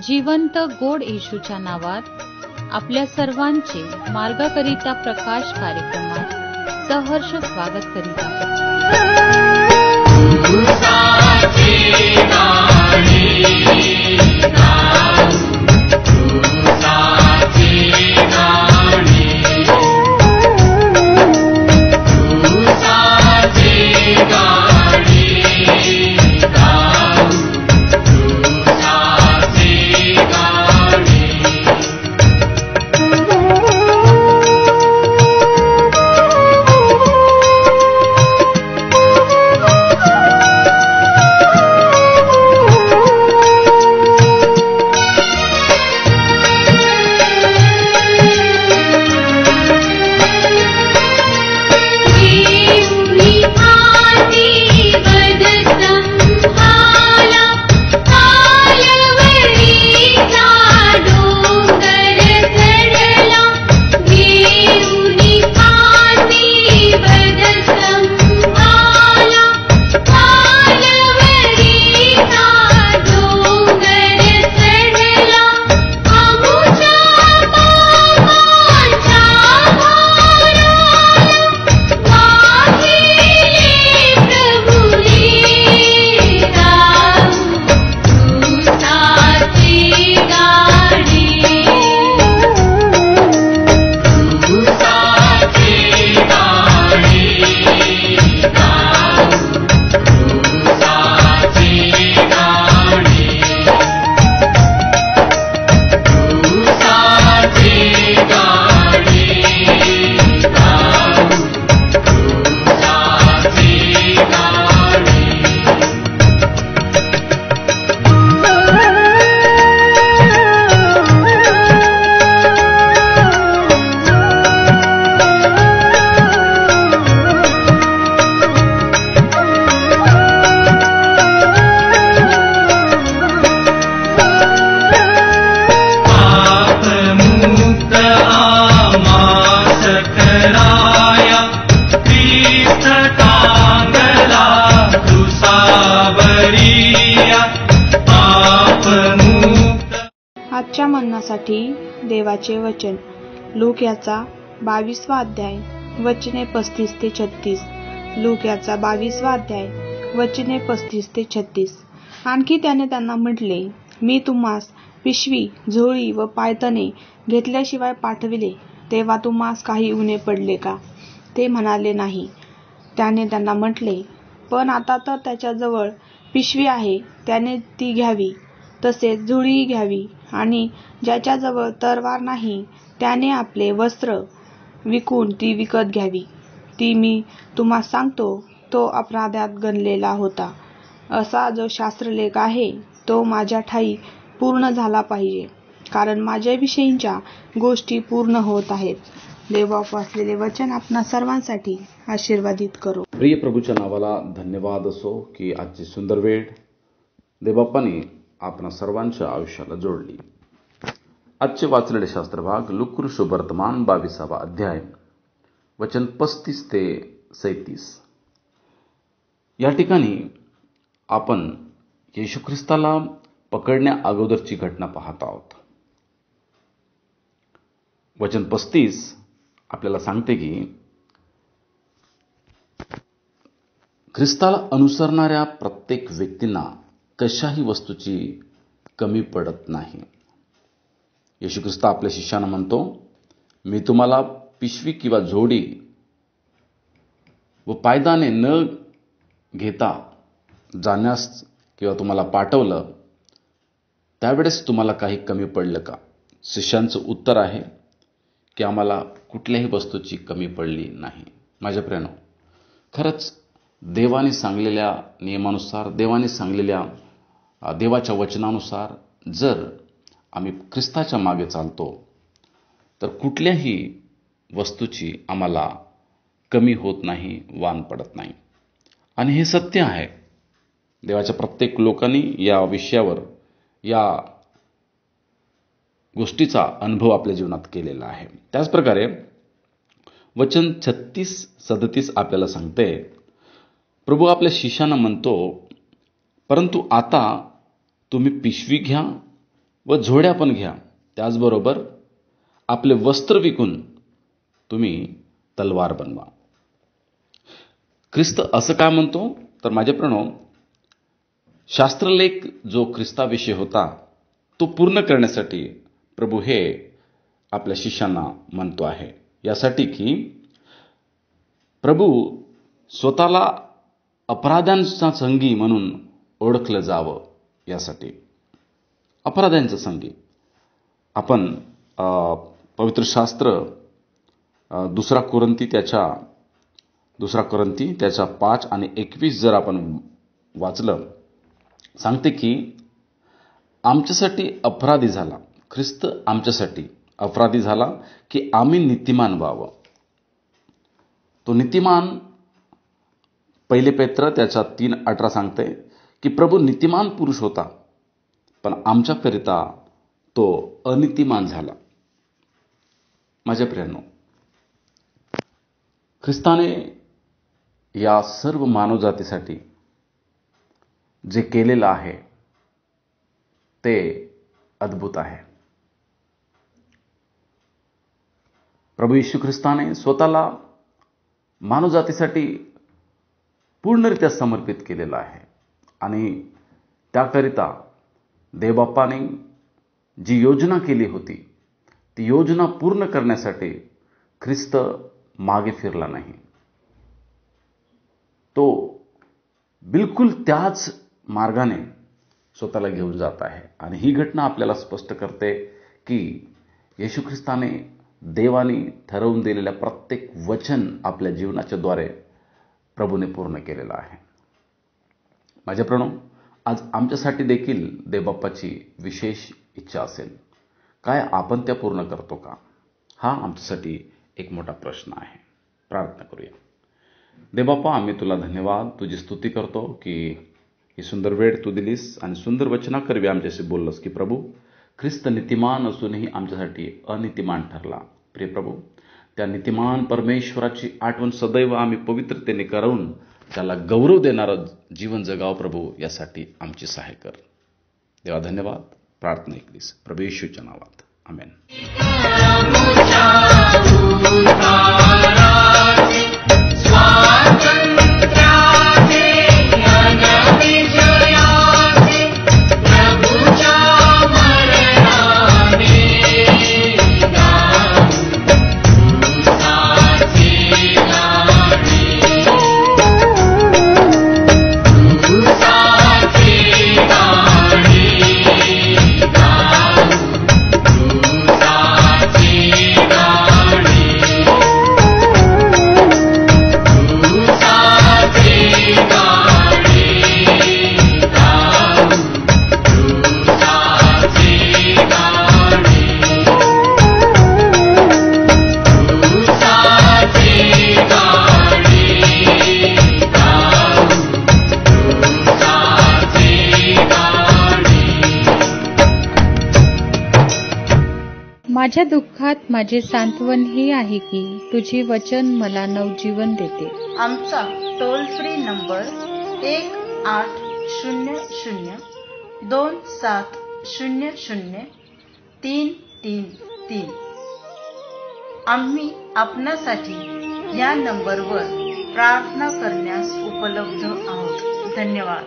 जिवंत गोड येशूच्या नावात आपल्या सर्वांचे मार्गाकरिता प्रकाश कार्यक्रमात सहर्ष स्वागत करीत आहोत। आजच्या मन्नासाठी देवाचे वचन लूक याचा 22वा अध्याय वचने 35 ते 36। लूक याचा 22वा अध्याय वचने 35 ते 36। आणखी त्याने त्यांना म्हटले, मी तुम्हास पिशवी, झोळी व पायतणे घेतल्याशिवाय पाठविले तेव्हा तुम्हास काही उणे पडले का? ते म्हणाले, नाही। त्याने त्यांना म्हटले, पण आता तर त्याच्याजवळ पिशवी आहे, त्याने ती घ्यावी, तसेच झोळीही घ्यावी, आणि ज्याच्याजवळ तलवार नाही त्याने आपले वस्त्र विकून ती विकत घ्यावी। ती मी तुम्हास सांगतो, तो अपराध्यात गणलेला होता। असा जो शास्त्रलेख आहे तो माझ्या ठायी पूर्ण झाला पाहिजे, कारण माझ्याविषयीच्या गोष्टी पूर्ण होत आहेत। देवबाप वाचलेले वचन आपणा सर्वांसाठी आशीर्वादित करो। प्रिय प्रभूच्या नावाला धन्यवाद असो की आजची सुंदर वेळ देवबापाने आपणा सर्वांच्या आयुष्याला जोडली। आजचे वाचलेले शास्त्रभाग लूक शुभवर्तमान 22वा अध्याय वचन 35 ते 37। या ठिकाणी आपण येशू ख्रिस्ताला पकडण्या अगोदरची घटना पाहत आहोत। वचन 35 आपल्याला सांगते की ख्रिस्ताला अनुसरणाऱ्या प्रत्येक व्यक्तींना कशाही वस्तूची कमी पडत नाही। येशू ख्रिस्त आपल्या शिष्यांना म्हणतो, मी तुम्हाला पिशवी किंवा झोळी व पायदाने न घेता जाण्यास किंवा तुम्हाला पाठवलं त्यावेळेस तुम्हाला काही कमी पडलं का? शिष्यांचं उत्तर आहे की आम्हाला कुठल्याही वस्तूची कमी पडली नाही। माझ्या प्रियानो, खरंच देवाने सांगलेल्या नियमानुसार, देवाने सांगलेल्या देवाच्या वचनानुसार जर आम्ही ख्रिस्ताच्या मागे चालतो तर कुठल्याही वस्तूची आम्हाला कमी होत नाही, वान पडत नाही। आणि हे सत्य आहे। देवाच्या प्रत्येक लोकांनी या विषयावर, या गोष्टीचा अनुभव आपल्या जीवनात केलेला आहे। त्याचप्रकारे वचन 36-37 आपल्याला सांगते, प्रभू आपल्या शिष्यांना म्हणतो, परंतु आता तुम्ही पिशवी घ्या, व झोड्या पण घ्या. त्याचबरोबर आपले वस्त्र विकून तुम्ही तलवार बनवा. ख्रिस्त असं काय म्हणतो? तर माझे प्रणव, शास्त्रलेख जो ख्रिस्ताविषयी होता तो पूर्ण करण्यासाठी प्रभू हे आपल्या शिष्यांना म्हणतो आहे. यासाठी की प्रभू स्वतःला अपराध्यांचा संगी म्हणून ओळखलं जावं. यासाठी अपराध्यांचा संगी आपण पवित्र शास्त्र दुसरा कोरिंथी त्याच्या 5 आणि 21 जर आपण वाचलं, सांगते की आमच्यासाठी अपराधी झाला, ख्रिस्त आमच्यासाठी अपराधी झाला की आम्ही नीतिमान व्हावं. तो नीतिमान 1 पेत्र त्याच्या 3:18 सांगते की प्रभू नीतिमान पुरुष होता पण आमच्याकरिता तो अनीतिमान झाला. माझ्या प्रियांनो, ख्रिस्ताने या सर्व मानवजातीसाठी जे केलेलं आहे ते अद्भुत आहे. प्रभू येशू ख्रिस्ताने स्वतःला मानवजातीसाठी पूर्णरित्या समर्पित केलेलं आहे आणि त्याकरिता देवबापाने जी योजना केली होती ती योजना पूर्ण करण्यासाठी ख्रिस्त मागे फिरला नाही. तो बिलकुल त्याच मार्गाने स्वतःला घेऊन जात आहे आणि ही घटना आपल्याला स्पष्ट करते की येशू ख्रिस्ताने देवाने ठरवून दिलेल्या प्रत्येक वचन आपल्या जीवनाच्या द्वारे प्रभूने पूर्ण केलेलं आहे. माझ्या प्रणव, आज आमच्यासाठी देखील देवबाप्पाची विशेष इच्छा असेल. काय आपण त्या पूर्ण करतो का? हा आमच्यासाठी एक मोठा प्रश्न आहे. प्रार्थना करूया. देवबाप्पा, आम्ही तुला धन्यवाद, तुझी स्तुती करतो की ही सुंदर वेळ तू दिलीस आणि सुंदर वचनाकरवी आमच्याशी बोललंस की प्रभू, ख्रिस्त नीतिमान असूनही आमच्यासाठी अनीतिमान ठरला. प्रिय प्रभू, त्या नीतिमान परमेश्वराची आठवण सदैव आम्ही पवित्रतेने करून त्याला गौरव देणारं जीवन जगावं प्रभू, यासाठी आमची सहाय कर. देवा धन्यवाद. प्रार्थना ऐकलीस प्रभू येशूच्या नावात. आमेन. माझ्या दुःखात माझे सांत्वन हे आहे की तुझे वचन मला नवजीवन देते. आमचा टोल फ्री नंबर 1-800-2700-333. आम्ही आपणासाठी या नंबरवर प्रार्थना करण्यास उपलब्ध आहोत. धन्यवाद.